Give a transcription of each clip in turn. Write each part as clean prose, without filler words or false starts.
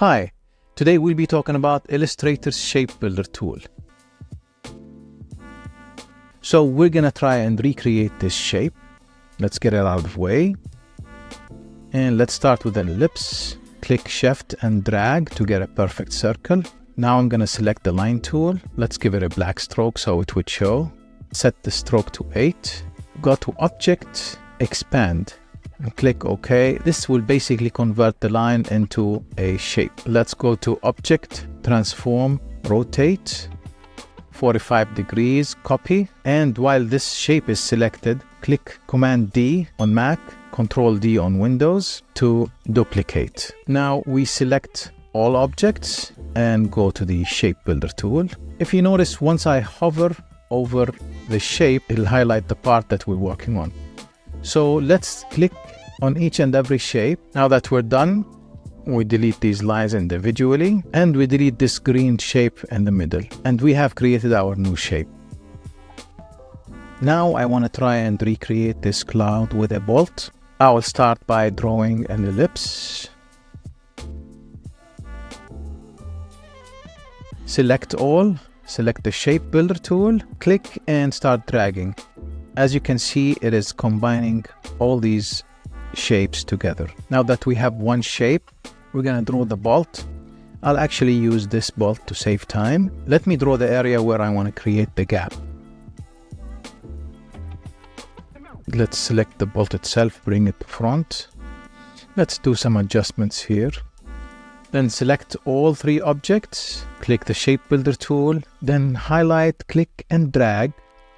Hi, today we'll be talking about Illustrator's Shape Builder tool. So we're gonna try and recreate this shape. Let's get it out of the way. And let's start with an ellipse. Click Shift and drag to get a perfect circle. Now I'm gonna select the line tool. Let's give it a black stroke so it would show. Set the stroke to 8. Go to Object, Expand, and click OK. This will basically convert the line into a shape. Let's go to Object, Transform, Rotate, 45 degrees, copy. And while this shape is selected, click Command D on Mac, Control D on Windows to duplicate. Now we select all objects and go to the Shape Builder tool. If you notice, once I hover over the shape, it'll highlight the part that we're working on. So let's click on each and every shape. Now that we're done, we delete these lines individually and we delete this green shape in the middle, and we have created our new shape. Now I want to try and recreate this cloud with a bolt. I will start by drawing an ellipse. Select all, select the Shape Builder tool, click and start dragging. As you can see, it is combining all these shapes together. Now that we have one shape, we're gonna draw the bolt. I'll actually use this bolt to save time. Let me draw the area where I want to create the gap. Let's select the bolt itself, bring it to front. Let's do some adjustments here. Then select all three objects, click the Shape Builder tool, then highlight, click and drag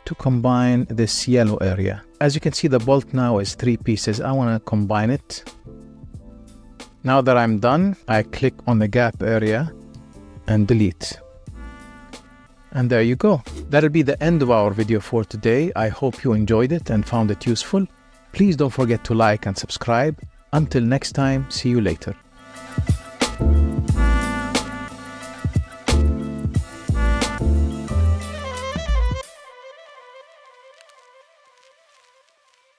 to combine this yellow area. As you can see, the bolt now is 3 pieces. I want to combine it. Now that I'm done, I click on the gap area and delete. And there you go. That'll be the end of our video for today. I hope you enjoyed it and found it useful. Please don't forget to like and subscribe. Until next time, see you later.